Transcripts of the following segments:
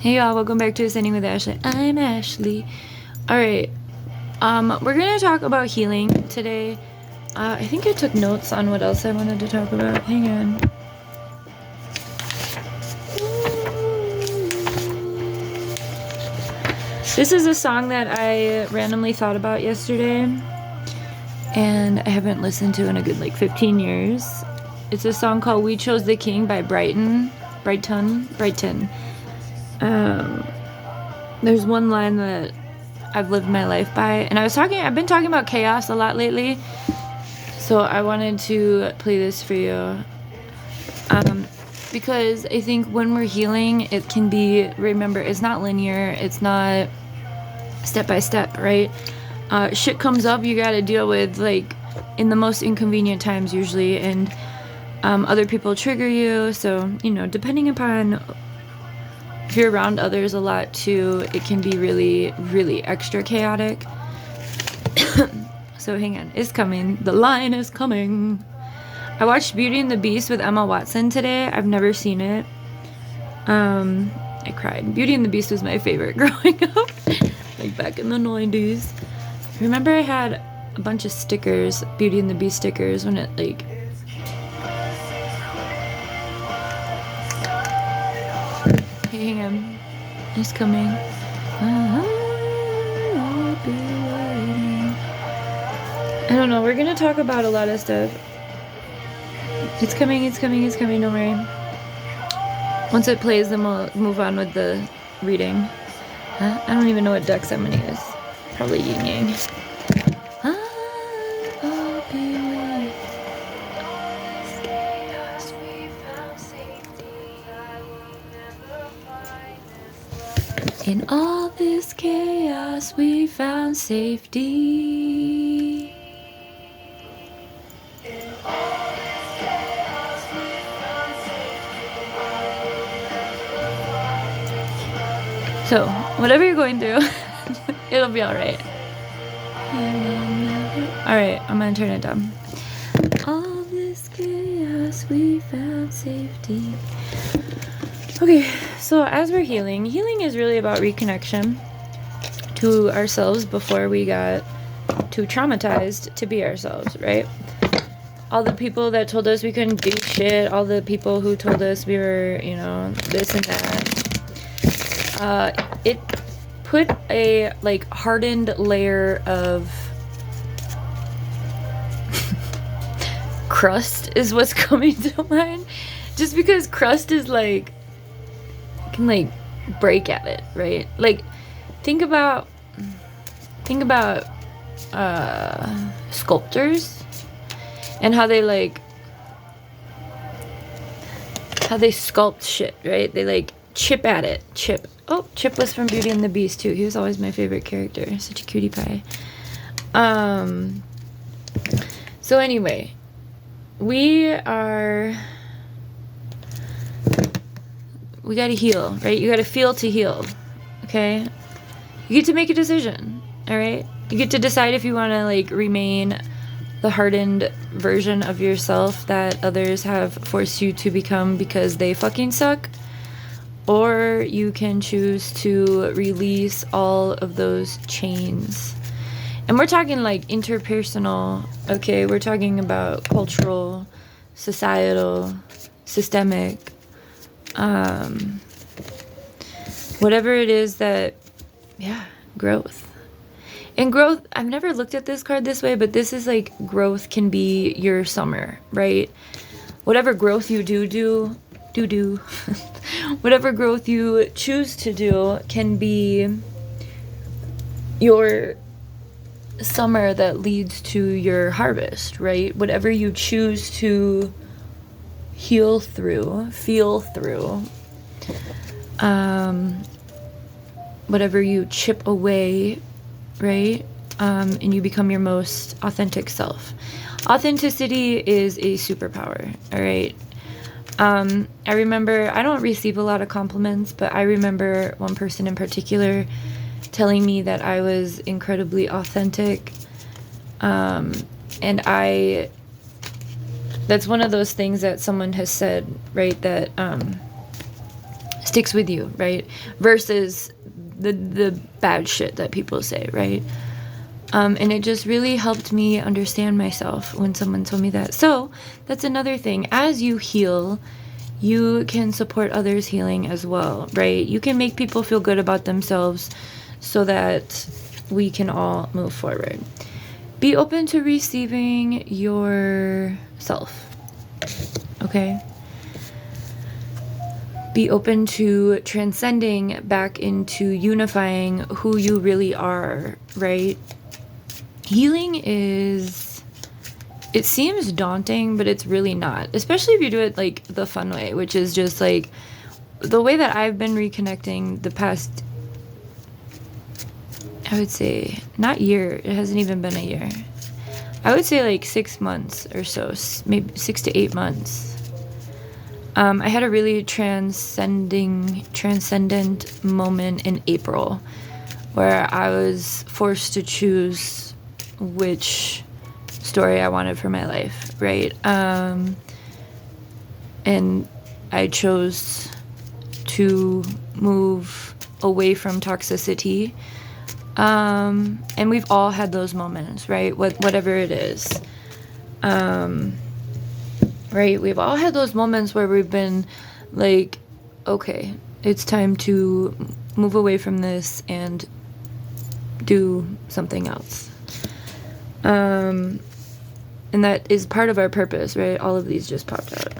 Hey y'all, welcome back to Ascending with Ashley. I'm Ashley. Alright, we're gonna talk about healing today. I think I took notes on what else I wanted to talk about. Hang on. This is a song that I randomly thought about yesterday, and I haven't listened to in a good 15 years. It's a song called We Chose the King by Brighten. There's one line that I've lived my life by, and I've been talking about chaos a lot lately, so I wanted to play this for you, because I think when we're healing, it can be, remember, it's not linear, it's not step by step, right? Shit comes up you gotta deal with, in the most inconvenient times usually, and other people trigger you, so, depending upon if you're around others a lot too, it can be really, really extra chaotic. So hang on, it's coming. The line is coming. I watched Beauty and the Beast with Emma Watson today. I've never seen it. I cried. Beauty and the Beast was my favorite growing up, back in the 90s. Remember I had a bunch of stickers, Beauty and the Beast stickers, when it hang on, it's coming. I'll be waiting. I don't know, we're gonna talk about a lot of stuff. It's coming, don't worry. Once it plays, then we'll move on with the reading. I don't even know what deck I'm gonna use. Probably yin yang. I'll be waiting. In all this chaos, we found safety. So, whatever you're going through, it'll be alright. Alright, I'm gonna turn it down. All this chaos, we found safety. Okay, so as we're healing is really about reconnection to ourselves before we got too traumatized to be ourselves, right? All the people that told us we couldn't do shit, all the people who told us we were, this and that, it put a, hardened layer of crust is what's coming to mind. Just because crust is, can break at it, right? Think about sculptors and how they sculpt shit, right? They chip at it. Chip was from Beauty and the Beast too. He was always my favorite character. Such a cutie pie. So anyway, we gotta heal, right? You gotta feel to heal, okay? You get to make a decision, all right? You get to decide if you want to, remain the hardened version of yourself that others have forced you to become because they fucking suck, or you can choose to release all of those chains. And we're talking, interpersonal, okay? We're talking about cultural, societal, systemic, whatever it is that, growth. And growth, I've never looked at this card this way, but this is growth can be your summer, right? Whatever growth you do, whatever growth you choose to do can be your summer that leads to your harvest, right? Whatever you choose to heal through, feel through, whatever you chip away, right? And you become your most authentic self. Authenticity is a superpower, all right? I remember, I don't receive a lot of compliments, but I remember one person in particular telling me that I was incredibly authentic, and that's one of those things that someone has said, right, that sticks with you, right? Versus the bad shit that people say, right? And it just really helped me understand myself when someone told me that. So that's another thing. As you heal, you can support others healing as well, right? You can make people feel good about themselves so that we can all move forward. Be open to receiving yourself, okay? Be open to transcending back into unifying who you really are, right? Healing it seems daunting, but it's really not. Especially if you do it like the fun way, which is just like the way that I've been reconnecting the past, I would say, not year, it hasn't even been a year. I would say like 6 months or so, maybe 6 to 8 months. I had a really transcendent moment in April where I was forced to choose which story I wanted for my life, right? And I chose to move away from toxicity. And we've all had those moments, right? Whatever it is. Right? We've all had those moments where we've been like, okay, it's time to move away from this and do something else. And that is part of our purpose, right? All of these just popped out.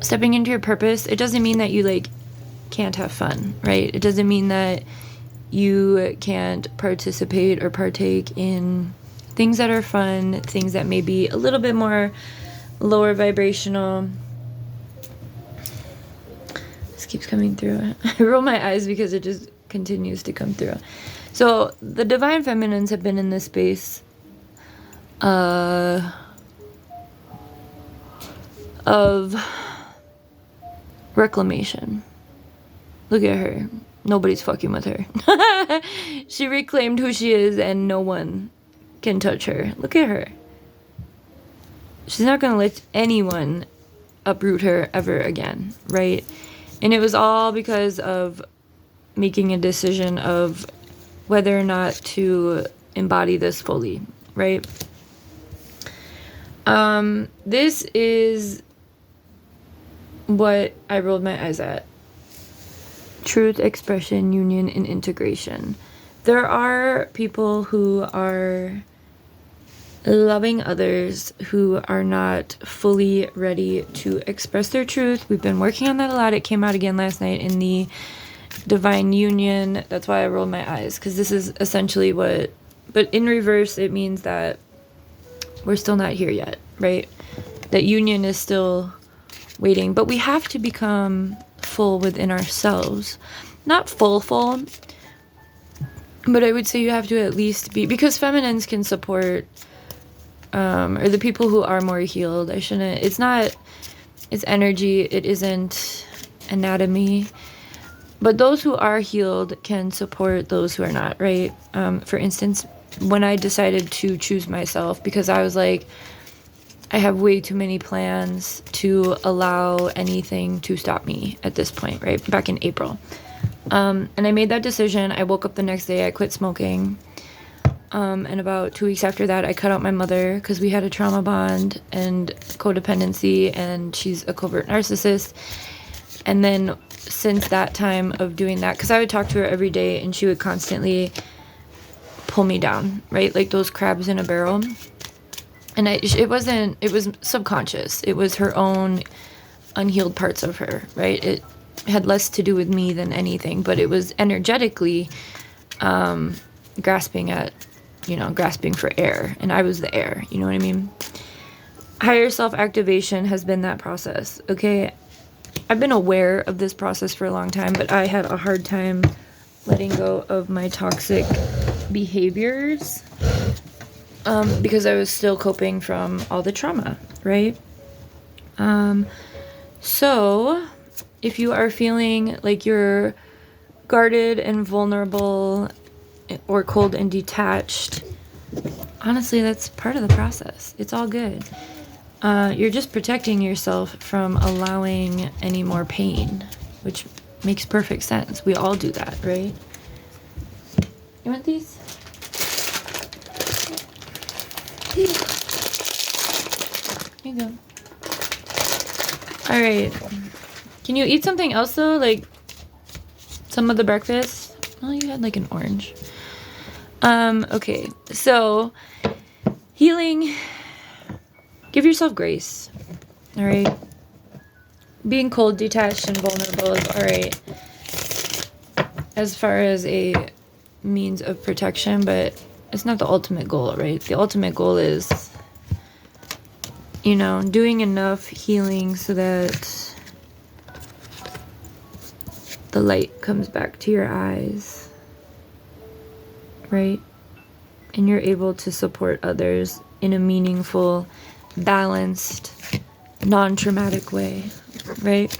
Stepping into your purpose, it doesn't mean that you like can't have fun, right? It doesn't mean that you can't participate or partake in things that are fun, things that may be a little bit more lower vibrational. This keeps coming through. I roll my eyes because it just continues to come through. So the divine feminines have been in this space of reclamation. Look at her. Nobody's fucking with her. She reclaimed who she is and no one can touch her. Look at her. She's not going to let anyone uproot her ever again, right? And it was all because of making a decision of whether or not to embody this fully, right? This is what I rolled my eyes at. Truth, expression, union, and integration. There are people who are loving others who are not fully ready to express their truth. We've been working on that a lot. It came out again last night in the divine union. That's why I rolled my eyes, because this is essentially what, but in reverse, it means that we're still not here yet, right? That union is still waiting, but we have to become full within ourselves. Not full, but I would say you have to at least be, because feminines can support, or the people who are more healed, it's energy, it isn't anatomy, but those who are healed can support those who are not, right? For instance, when I decided to choose myself, because I was like, I have way too many plans to allow anything to stop me at this point, right? Back in April. And I made that decision. I woke up the next day, I quit smoking. And about 2 weeks after that, I cut out my mother because we had a trauma bond and codependency, and she's a covert narcissist. And then since that time of doing that, because I would talk to her every day and she would constantly pull me down, right? Like those crabs in a barrel. And it was subconscious. It was her own unhealed parts of her, right? It had less to do with me than anything, but it was energetically grasping for air. And I was the air, you know what I mean? Higher self-activation has been that process, okay? I've been aware of this process for a long time, but I had a hard time letting go of my toxic behaviors. Because I was still coping from all the trauma, right? So if you are feeling like you're guarded and vulnerable or cold and detached, honestly, that's part of the process. It's all good. you're just protecting yourself from allowing any more pain, which makes perfect sense. We all do that, right? You want these? Here you go. All right. Can you eat something else though? Like some of the breakfast? Oh, you had like an orange. Okay. So healing, give yourself grace. All right. Being cold, detached, and vulnerable is all right as far as a means of protection, but it's not the ultimate goal, right? The ultimate goal is, you know, doing enough healing so that the light comes back to your eyes, right? And you're able to support others in a meaningful, balanced, non-traumatic way, right?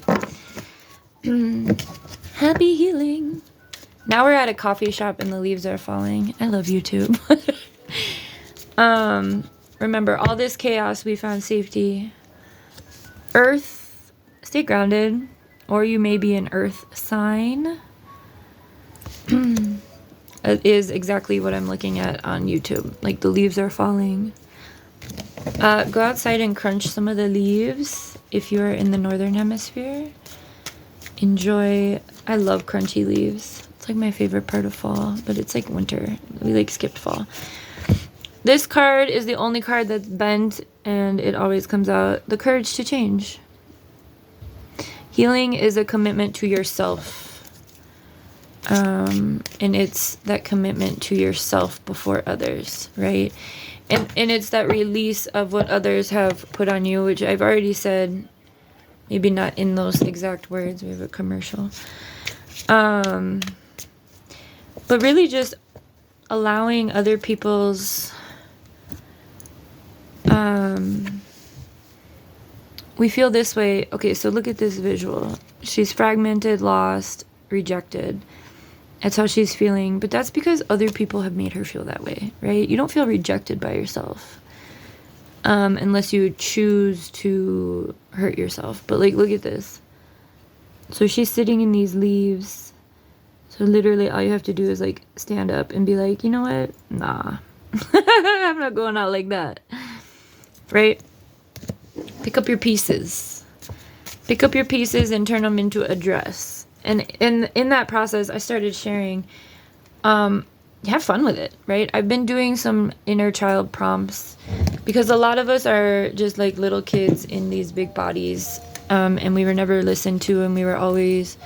Happy healing. Now we're at a coffee shop and the leaves are falling. I love YouTube. Remember, all this chaos, we found safety. Earth, stay grounded. Or you may be an earth sign. It is exactly what I'm looking at on YouTube. Like the leaves are falling. Go outside and crunch some of the leaves if you're in the northern hemisphere. Enjoy. I love crunchy leaves. It's like my favorite part of fall, but it's like winter. We like skipped fall. This card is the only card that's bent and it always comes out. The courage to change. Healing is a commitment to yourself. And it's that commitment to yourself before others, right? And it's that release of what others have put on you, which I've already said, maybe not in those exact words. We have a commercial. But really just allowing other people's, we feel this way. Okay, so look at this visual. She's fragmented, lost, rejected. That's how she's feeling, but that's because other people have made her feel that way, right? You don't feel rejected by yourself unless you choose to hurt yourself. But like, look at this. So she's sitting in these leaves. So literally all you have to do is like stand up and be like, you know what? Nah, I'm not going out like that, right? Pick up your pieces. Pick up your pieces and turn them into a dress. And in that process, I started sharing, have fun with it, right? I've been doing some inner child prompts because a lot of us are just like little kids in these big bodies, and we were never listened to, and we were always,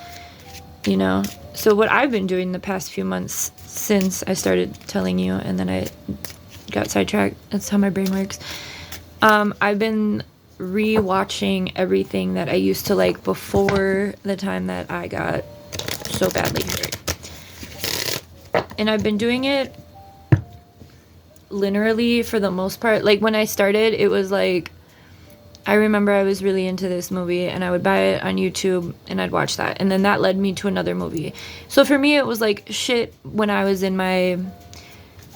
you know. So what I've been doing the past few months since I started telling you, and then I got sidetracked. That's how my brain works. I've been re-watching everything that I used to like before the time that I got so badly hurt. And I've been doing it linearly for the most part. Like when I started, it was like, I remember I was really into this movie and I would buy it on YouTube and I'd watch that. And then that led me to another movie. So for me, it was like shit when I was in my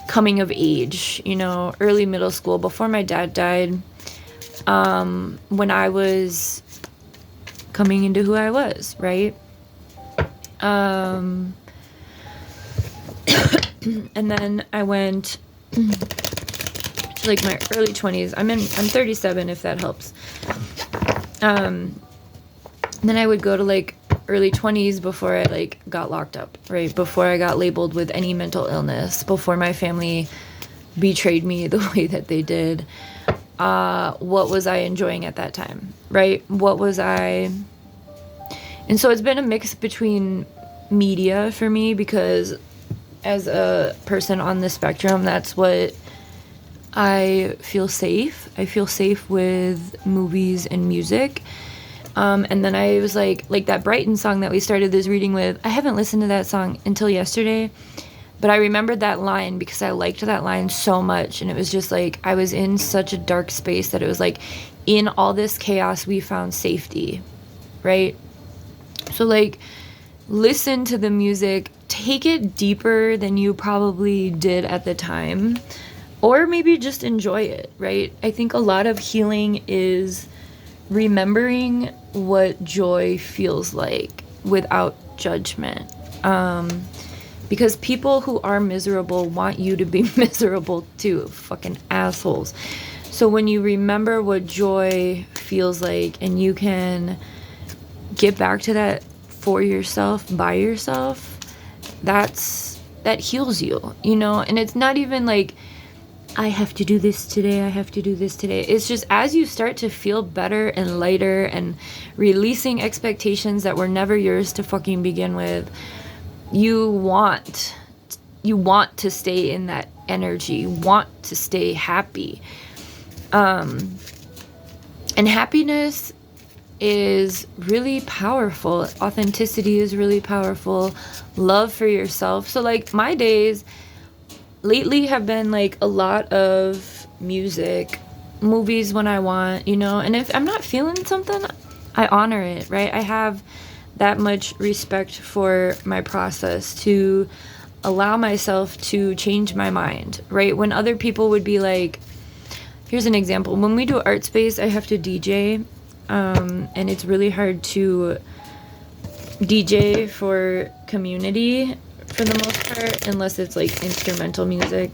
coming of age, you know, early middle school, before my dad died. When I was coming into who I was, right? And then I went to like my early 20s. I'm 37, if that helps. Then I would go to like early 20s before I like got locked up, right? Before I got labeled with any mental illness, before my family betrayed me the way that they did. What was I enjoying at that time, right? What was I... And so it's been a mix between media for me, because as a person on the spectrum, that's what I feel safe. I feel safe with movies and music. And then I was like that Brighten song that we started this reading with, I haven't listened to that song until yesterday. But I remembered that line because I liked that line so much. And it was just like, I was in such a dark space that it was like, in all this chaos, we found safety, right? So like, listen to the music, take it deeper than you probably did at the time. or maybe just enjoy it, right? I think a lot of healing is remembering what joy feels like without judgment. Because people who are miserable want you to be miserable too. Fucking assholes. So when you remember what joy feels like and you can get back to that for yourself, by yourself, that heals you, you know? And it's not even like, I have to do this today, I have to do this today. It's just as you start to feel better and lighter and releasing expectations that were never yours to fucking begin with, you want to stay in that energy. You want to stay happy. And happiness is really powerful. Authenticity is really powerful. Love for yourself. So like my days lately have been like a lot of music, movies when I want, you know, and if I'm not feeling something, I honor it, right? I have that much respect for my process to allow myself to change my mind, right? When other people would be like, here's an example. When we do art space, I have to DJ, and it's really hard to DJ for community for the most part, unless it's like instrumental music.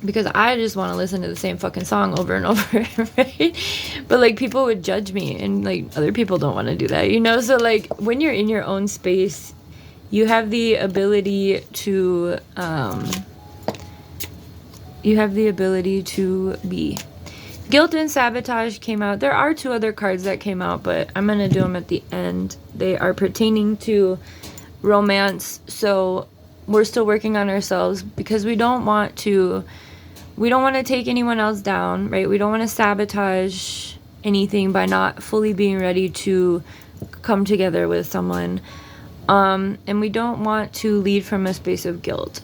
Because I just want to listen to the same fucking song over and over, right? But like people would judge me, and like other people don't want to do that, you know? So like when you're in your own space, you have the ability to be. Guilt and sabotage came out. There are 2 other cards that came out, but I'm gonna do them at the end. They are pertaining to romance, so we're still working on ourselves because we don't want to take anyone else down, right? We don't want to sabotage anything by not fully being ready to come together with someone. And we don't want to lead from a space of guilt.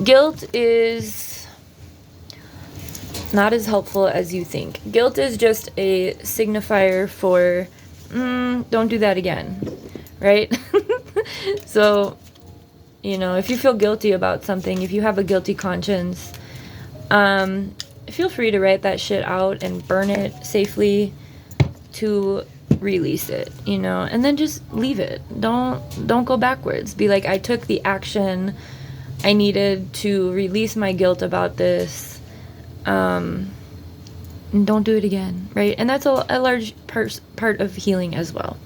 Guilt is not as helpful as you think. Guilt is just a signifier for, don't do that again, right? So, you know, if you feel guilty about something, if you have a guilty conscience, feel free to write that shit out and burn it safely to release it, you know, and then just leave it. Don't go backwards. Be like, I took the action I needed to release my guilt about this, and don't do it again, right? And that's a large part of healing as well.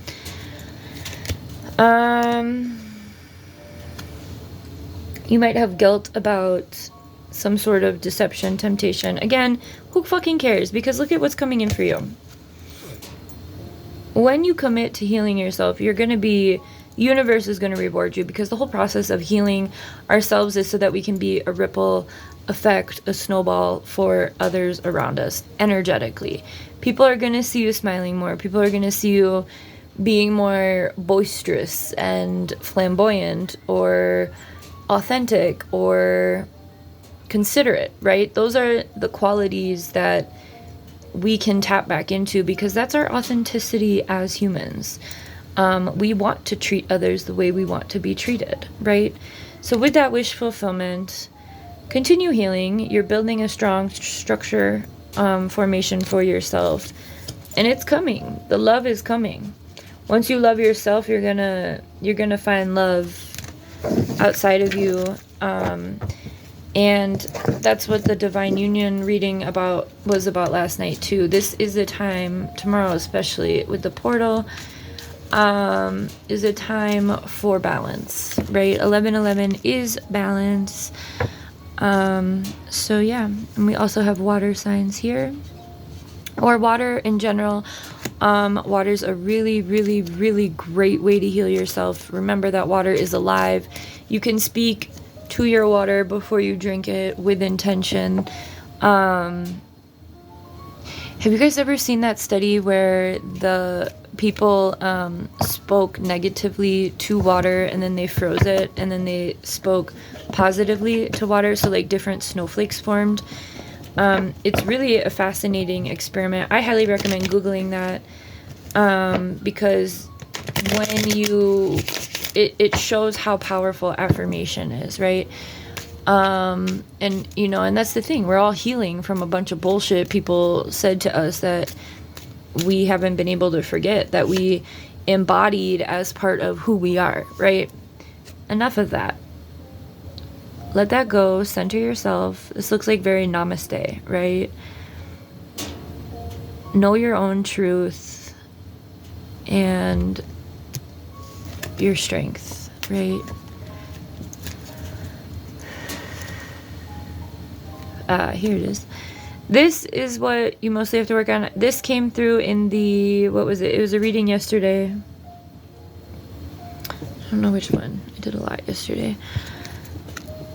You might have guilt about some sort of deception, temptation. Again, who fucking cares? Because look at what's coming in for you. When you commit to healing yourself, the universe is going to reward you, because the whole process of healing ourselves is so that we can be a ripple effect, a snowball for others around us energetically. People are going to see you smiling more. People are going to see you being more boisterous and flamboyant or authentic or considerate, right? Those are the qualities that we can tap back into, because that's our authenticity as humans. We want to treat others the way we want to be treated, right? So with that wish fulfillment, continue healing. You're building a strong structure, formation for yourself, and it's coming. The love is coming. Once you love yourself, you're gonna find love outside of you, and that's what the Divine Union reading was about last night too. This is a time, tomorrow especially with the portal, is a time for balance, right? 11:11 is balance. So yeah, and we also have water signs here, or water in general. Water's a really, really, really great way to heal yourself. Remember that water is alive. You can speak to your water before you drink it with intention. Have you guys ever seen that study where the people spoke negatively to water and then they froze it and then they spoke positively to water, so like different snowflakes formed? It's really a fascinating experiment. I highly recommend Googling that, because when it shows how powerful affirmation is, right? And, you know, and that's the thing. We're all healing from a bunch of bullshit people said to us that we haven't been able to forget, that we embodied as part of who we are, right? Enough of that. Let that go. Center yourself. This looks like very namaste, right? Know your own truth and your strength, right? Here it is. This is what you mostly have to work on. This came through in the, what was it? It was a reading yesterday. I don't know which one. I did a lot yesterday.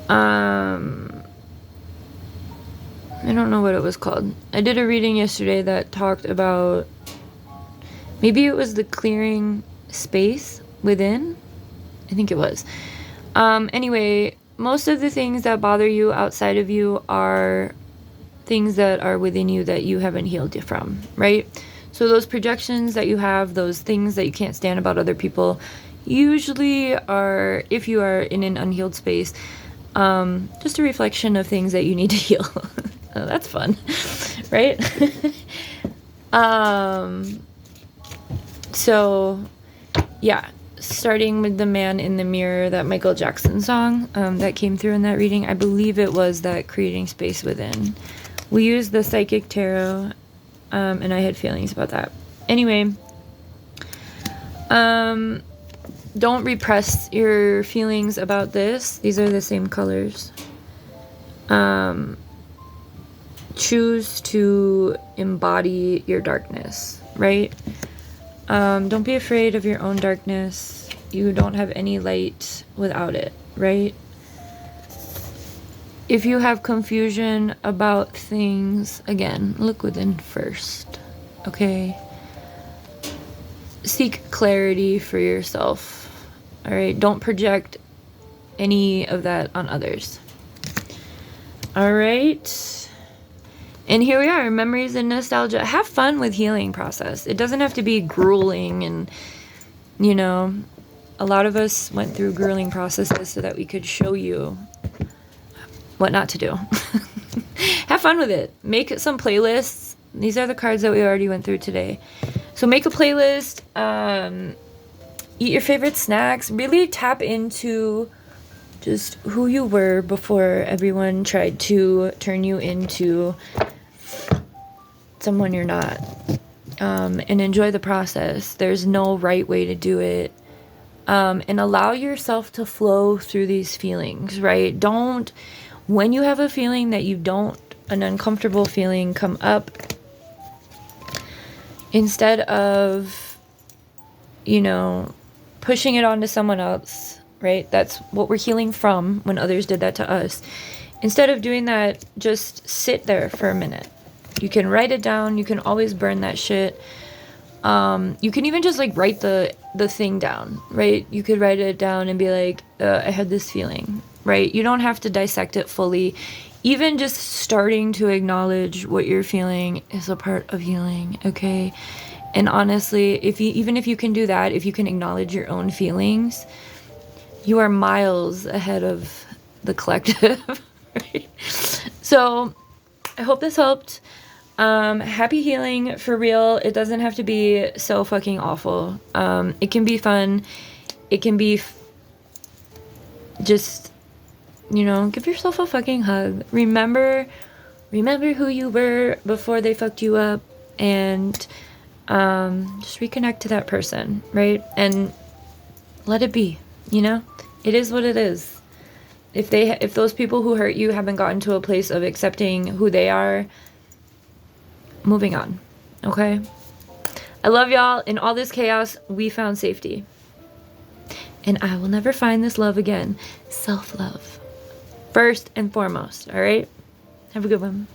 I don't know what it was called. I did a reading yesterday that talked about, maybe it was the clearing space within. I think it was. Anyway, most of the things that bother you outside of you are things that are within you that you haven't healed from, right? So those projections that you have, those things that you can't stand about other people, usually are, if you are in an unhealed space, just a reflection of things that you need to heal. Oh, that's fun, right? So, yeah. Starting with the man in the mirror, that Michael Jackson song that came through in that reading. I believe it was that creating space within. We used the psychic tarot, and I had feelings about that. Anyway, don't repress your feelings about this. These are the same colors. Choose to embody your darkness, right? Don't be afraid of your own darkness. You don't have any light without it, right? If you have confusion about things, again, look within first, okay? Seek clarity for yourself, all right? Don't project any of that on others. All right? And here we are, memories and nostalgia. Have fun with healing process. It doesn't have to be grueling, and, you know, a lot of us went through grueling processes so that we could show you what not to do. Have fun with it. Make some playlists. These are the cards that we already went through today. So make a playlist. Eat your favorite snacks. Really tap into just who you were before everyone tried to turn you into someone you're not. And enjoy the process. There's no right way to do it. And allow yourself to flow through these feelings, right? Don't, when you have a feeling that you don't, an uncomfortable feeling come up, instead of, you know, pushing it onto someone else, right? That's what we're healing from when others did that to us. Instead of doing that, just sit there for a minute. You can write it down. You can always burn that shit. You can even just like write the thing down, right? You could write it down and be like, I had this feeling, right? You don't have to dissect it fully. Even just starting to acknowledge what you're feeling is a part of healing, okay? And honestly, even if you can do that, if you can acknowledge your own feelings, you are miles ahead of the collective, right? So I hope this helped. Happy healing for real. It doesn't have to be so fucking awful. It can be fun. It can be just, you know, give yourself a fucking hug. Remember who you were before they fucked you up, and just reconnect to that person, right? And let it be, you know? It is what it is. If those people who hurt you haven't gotten to a place of accepting who they are, moving on, okay? I love y'all. In all this chaos, we found safety. And I will never find this love again. Self-love. First and foremost, all right? Have a good one.